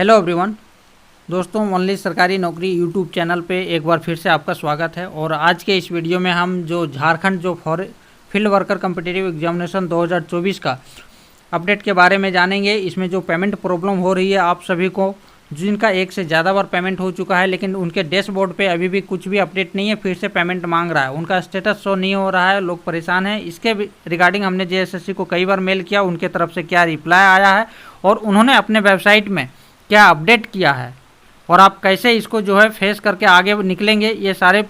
Hello everyone दोस्तों, only सरकारी नौकरी यूट्यूब चैनल पे एक बार फिर से आपका स्वागत है। और आज के इस वीडियो में हम जो झारखंड जो फील्ड वर्कर कॉम्पिटिटिव एग्जामिनेशन 2024 का अपडेट के बारे में जानेंगे। इसमें जो पेमेंट प्रॉब्लम हो रही है आप सभी को, जिनका एक से ज़्यादा बार पेमेंट हो चुका है लेकिन उनके डैशबोर्ड पे अभी भी कुछ भी अपडेट नहीं है, फिर से पेमेंट मांग रहा है, उनका स्टेटस शो नहीं हो रहा है, लोग परेशान हैं। इसके रिगार्डिंग हमने जेएसएससी को कई बार मेल किया, उनके तरफ से क्या रिप्लाई आया है और उन्होंने अपने वेबसाइट में क्या अपडेट किया है और आप कैसे इसको जो है फेस करके आगे निकलेंगे, ये सारे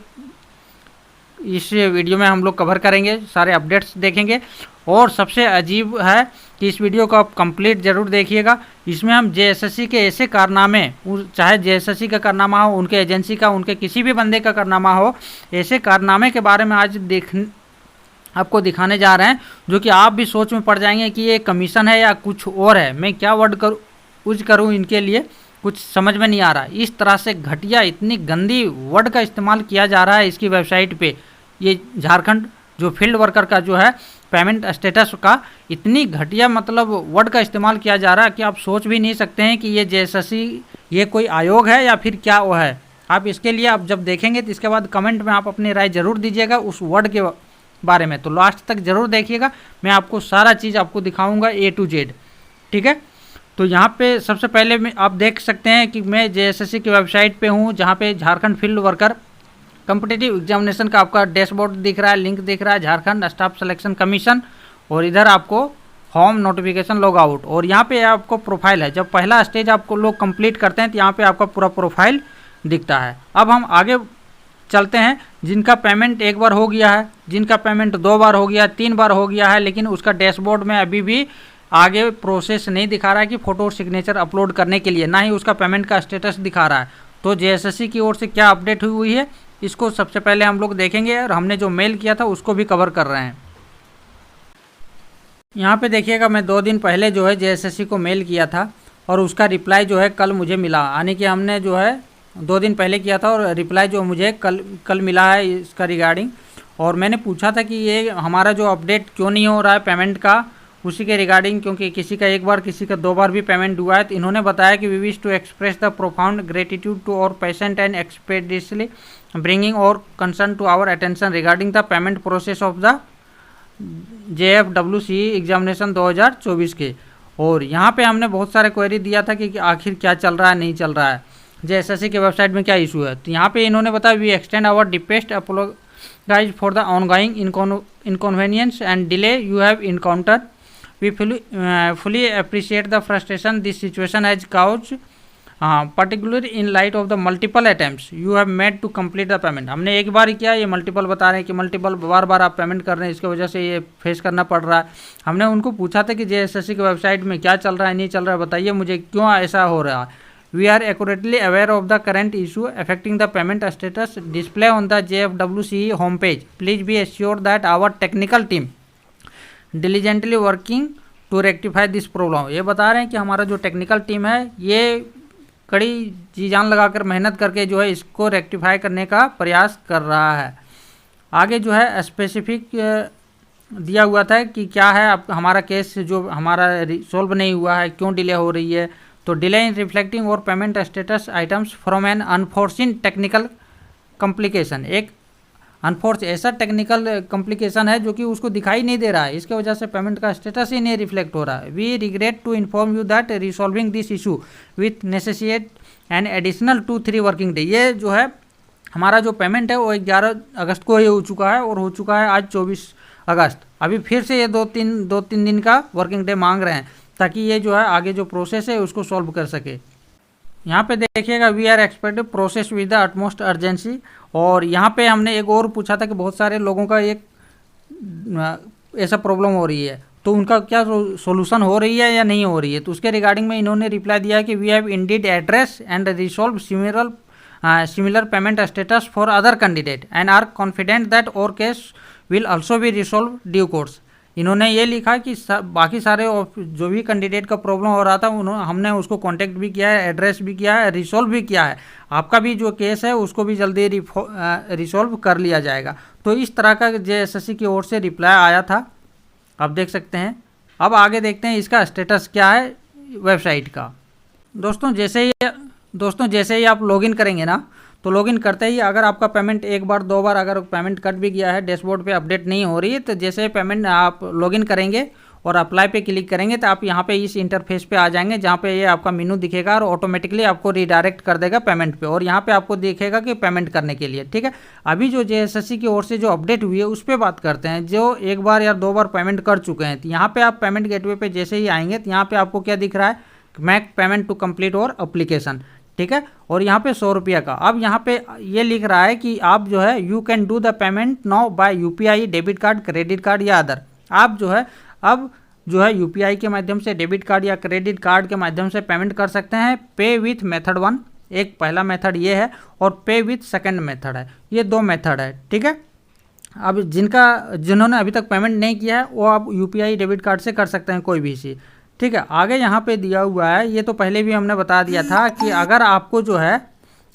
इस वीडियो में हम लोग कवर करेंगे, सारे अपडेट्स देखेंगे। और सबसे अजीब है कि इस वीडियो को आप कंप्लीट ज़रूर देखिएगा। इसमें हम जेएसएससी के ऐसे कारनामे, चाहे जेएसएससी का कारनामा हो, उनके एजेंसी का, उनके किसी भी बंदे का कारनामा हो, ऐसे कारनामे के बारे में आज आपको दिखाने जा रहे हैं जो कि आप भी सोच में पड़ जाएंगे कि ये कमीशन है या कुछ और है। मैं क्या वर्ड यूज करूँ इनके लिए कुछ समझ में नहीं आ रहा। इस तरह से घटिया, इतनी गंदी वर्ड का इस्तेमाल किया जा रहा है इसकी वेबसाइट पे। ये झारखंड जो फील्ड वर्कर का जो है पेमेंट स्टेटस का इतनी घटिया मतलब वर्ड का इस्तेमाल किया जा रहा है कि आप सोच भी नहीं सकते हैं कि ये जेएसएससी ये कोई आयोग है या फिर क्या वो है। आप इसके लिए आप जब देखेंगे तो इसके बाद कमेंट में आप अपनी राय ज़रूर दीजिएगा उस वर्ड के बारे में। तो लास्ट तक ज़रूर देखिएगा, मैं आपको सारा चीज़ आपको दिखाऊँगा A to Z, ठीक है। तो यहाँ पे सबसे पहले में आप देख सकते हैं कि मैं जेएसएससी की वेबसाइट पे हूँ, जहाँ पे Jharkhand field worker competitive examination का आपका डैशबोर्ड दिख रहा है, लिंक दिख रहा है, झारखंड स्टाफ सिलेक्शन कमीशन। और इधर आपको होम नोटिफिकेशन लॉग आउट, और यहाँ पे आपको प्रोफाइल है। जब पहला स्टेज आपको लोग कंप्लीट करते हैं तो यहाँ पे आपका पूरा प्रोफाइल दिखता है। अब हम आगे चलते हैं। जिनका पेमेंट एक बार हो गया है, जिनका पेमेंट 2 बार हो गया, 3 बार हो गया है, लेकिन उसका डैशबोर्ड में अभी भी आगे प्रोसेस नहीं दिखा रहा है कि फ़ोटो और सिग्नेचर अपलोड करने के लिए, ना ही उसका पेमेंट का स्टेटस दिखा रहा है। तो जेएसएससी की ओर से क्या अपडेट हुई है इसको सबसे पहले हम लोग देखेंगे, और हमने जो मेल किया था उसको भी कवर कर रहे हैं। यहाँ पे देखिएगा, मैं 2 दिन पहले जो है जेएसएससी को मेल किया था और उसका रिप्लाई जो है कल मुझे मिला। यानी कि हमने जो है 2 दिन पहले किया था और रिप्लाई जो मुझे कल मिला है इसका रिगार्डिंग। और मैंने पूछा था कि ये हमारा जो अपडेट क्यों नहीं हो रहा है पेमेंट का, उसी के रिगार्डिंग, क्योंकि किसी का 1 बार किसी का 2 बार भी पेमेंट हुआ है। तो इन्होंने बताया कि we wish to express the profound gratitude to our patient and expeditiously bringing our concern to our attention regarding the payment process of the JFWCE examination 2024 के। और यहाँ पे हमने बहुत सारे क्वेरी दिया था कि आखिर क्या चल रहा है, नहीं चल रहा है, जेएसएससी के वेबसाइट में क्या इशू है। तो यहाँ पे इन्होंने बताया we extend our deepest apologize for the ongoing inconvenience and delay you have encounter. We fully appreciate the frustration this situation has caused, particularly in light of the multiple attempts you have made to complete the payment। हमने एक बार ही किया, ये multiple बता रहे हैं कि multiple बार आप payment कर रहे हैं, इसकी वजह से ये फेस करना पड़ रहा है। हमने उनको पूछा था कि जेएसएससी की वेबसाइट में क्या चल रहा है, नहीं चल रहा है, बताइए मुझे क्यों ऐसा हो रहा है। We are accurately aware of the current issue affecting the payment status display on the JFWCE homepage. Please be assured that our technical team diligently working to rectify this problem. ये बता रहे हैं कि हमारा जो टेक्निकल टीम है ये कड़ी जी जान लगाकर मेहनत करके जो है इसको रेक्टिफाई करने का प्रयास कर रहा है। आगे जो है स्पेसिफिक दिया हुआ था कि क्या है अब हमारा केस जो हमारा सॉल्व नहीं हुआ है, क्यों डिले हो रही है। तो delay in reflecting our payment status items from an unforeseen technical complication. एक अनफोर्स ऐसा टेक्निकल कॉम्प्लिकेशन है जो कि उसको दिखाई नहीं दे रहा है, इसके वजह से पेमेंट का स्टेटस ही नहीं रिफ्लेक्ट हो रहा है। We regret to inform you that resolving this issue with necessitate an additional 2-3 working day. ये जो है हमारा जो पेमेंट है वो 11 अगस्त को ही हो चुका है और हो चुका है आज 24 अगस्त। अभी फिर से ये 2-3 दिन का वर्किंग डे मांग रहे हैं ताकि ये जो है आगे जो प्रोसेस है उसको सॉल्व कर सके। यहाँ पे देखिएगा we are expected process with the utmost urgency. और यहाँ पे हमने एक और पूछा था कि बहुत सारे लोगों का एक ऐसा प्रॉब्लम हो रही है, तो उनका क्या सॉल्यूशन हो रही है या नहीं हो रही है। तो उसके रिगार्डिंग में इन्होंने रिप्लाई दिया कि we have indeed address and resolve similar payment status for other candidate and are confident that our case will also be resolve due course. इन्होंने ये लिखा कि बाकी सारे जो भी कैंडिडेट का प्रॉब्लम हो रहा था हमने उसको कांटेक्ट भी किया है, एड्रेस भी किया है, रिसॉल्व भी किया है। आपका भी जो केस है उसको भी जल्दी रिसॉल्व कर लिया जाएगा। तो इस तरह का जेएसएससी की ओर से रिप्लाई आया था, आप देख सकते हैं। अब आगे देखते हैं इसका स्टेटस क्या है वेबसाइट का। दोस्तों जैसे ही आप लॉगिन करेंगे ना, तो लॉगिन करते ही अगर आपका पेमेंट एक बार दो बार अगर पेमेंट कट भी गया है, डैशबोर्ड पे अपडेट नहीं हो रही है, तो जैसे पेमेंट आप लॉगिन करेंगे और अप्लाई पे क्लिक करेंगे तो आप यहाँ पे इस इंटरफेस पे आ जाएंगे, जहाँ पे ये आपका मेनू दिखेगा और ऑटोमेटिकली आपको रिडायरेक्ट कर देगा पेमेंट पे, और यहाँ पे आपको दिखेगा कि पेमेंट करने के लिए। ठीक है, अभी जो जेएसएससी की ओर से जो अपडेट हुई है उस पर बात करते हैं, जो एक बार या दो बार पेमेंट कर चुके हैं। तो यहाँ पे आप पेमेंट गेटवे पे जैसे ही आएंगे तो यहाँ पे आपको क्या दिख रहा है, मैक पेमेंट टू कंप्लीट और एप्लीकेशन। ठीक है, और यहाँ पे 100 रुपये का। अब यहाँ पे ये लिख रहा है कि आप जो है you can do the payment now by UPI, debit card, credit card या अदर। आप जो है अब जो है यूपीआई के माध्यम से, डेबिट कार्ड या क्रेडिट कार्ड के माध्यम से पेमेंट कर सकते हैं। पे विथ मेथड 1 एक पहला मेथड ये है, और पे विथ सेकंड मेथड है, ये दो मेथड है। ठीक है, अब जिन्होंने अभी तक पेमेंट नहीं किया है वो आप यूपीआई डेबिट कार्ड से कर सकते हैं कोई भी चीज़। ठीक है, आगे यहाँ पे दिया हुआ है, ये तो पहले भी हमने बता दिया था कि अगर आपको जो है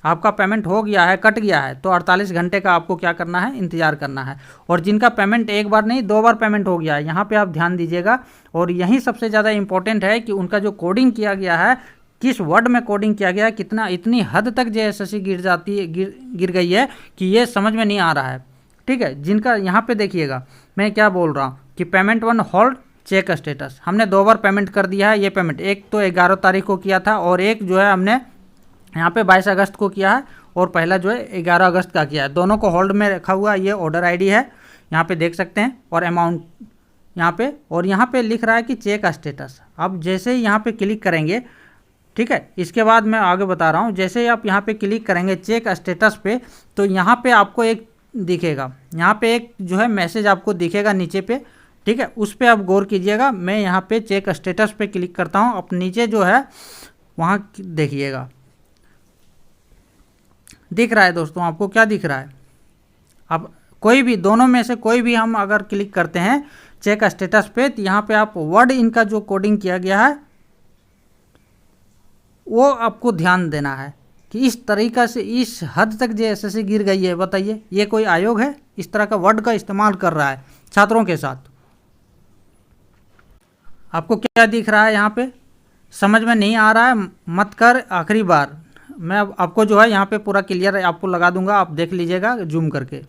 आपका पेमेंट हो गया है, कट गया है, तो 48 घंटे का आपको क्या करना है, इंतजार करना है। और जिनका पेमेंट एक बार नहीं दो बार पेमेंट हो गया है, यहाँ पे आप ध्यान दीजिएगा, और यही सबसे ज़्यादा इंपॉर्टेंट है कि उनका जो कोडिंग किया गया है, किस वर्ड में कोडिंग किया गया है, कितना इतनी हद तक जेएसएससी गिर गई है कि ये समझ में नहीं आ रहा है। ठीक है, जिनका यहाँ पे देखिएगा मैं क्या बोल रहा हूँ कि पेमेंट 1 होल्ड चेक स्टेटस, हमने दो बार पेमेंट कर दिया है। ये पेमेंट एक तो 11 तारीख को किया था, और एक जो है हमने यहाँ पे 22 अगस्त को किया है, और पहला जो है 11 अगस्त का किया है। दोनों को होल्ड में रखा हुआ ये ऑर्डर आईडी है, यहाँ पे देख सकते हैं, और अमाउंट यहाँ पे, और यहाँ पे लिख रहा है कि चेक स्टेटस। अब जैसे ही यहाँ पे क्लिक करेंगे, ठीक है, इसके बाद मैं आगे बता रहा हूँ, जैसे ही आप यहाँ पे क्लिक करेंगे चेक स्टेटस पे, तो यहाँ पे आपको एक दिखेगा, यहाँ पे एक जो है मैसेज आपको दिखेगा नीचे पे। ठीक है, उस पर आप गौर कीजिएगा। मैं यहाँ पे चेक स्टेटस पे क्लिक करता हूँ, अब नीचे जो है वहाँ देखिएगा, दिख रहा है दोस्तों, आपको क्या दिख रहा है। अब कोई भी दोनों में से कोई भी हम अगर क्लिक करते हैं चेक स्टेटस पे, तो यहाँ पे आप वर्ड इनका जो कोडिंग किया गया है वो आपको ध्यान देना है कि इस तरीका से इस हद तक जेएसएससी गिर गई है। बताइए, ये कोई आयोग है इस तरह का वर्ड का इस्तेमाल कर रहा है छात्रों के साथ। आपको क्या दिख रहा है यहाँ पे, समझ में नहीं आ रहा है मत कर, आखिरी बार मैं आपको जो है यहाँ पे पूरा क्लियर आपको लगा दूंगा, आप देख लीजिएगा जूम करके।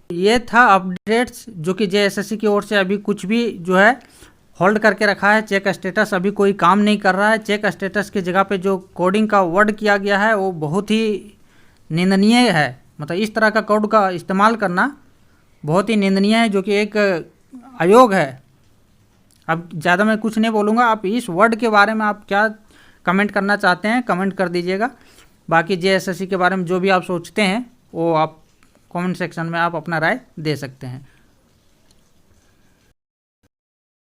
ये था अपडेट्स जो कि जेएसएससी की ओर से अभी कुछ भी जो है होल्ड करके रखा है। चेक स्टेटस अभी कोई काम नहीं कर रहा है। चेक स्टेटस की जगह पे जो कोडिंग का वर्ड किया गया है वो बहुत ही निंदनीय है। मतलब इस तरह का कोड का इस्तेमाल करना बहुत ही निंदनीय है, जो कि एक आयोग है। अब ज़्यादा मैं कुछ नहीं बोलूँगा, आप इस वर्ड के बारे में आप क्या कमेंट करना चाहते हैं कमेंट कर दीजिएगा। बाकी जेएसएससी के बारे में जो भी आप सोचते हैं वो आप कमेंट सेक्शन में आप अपना राय दे सकते हैं।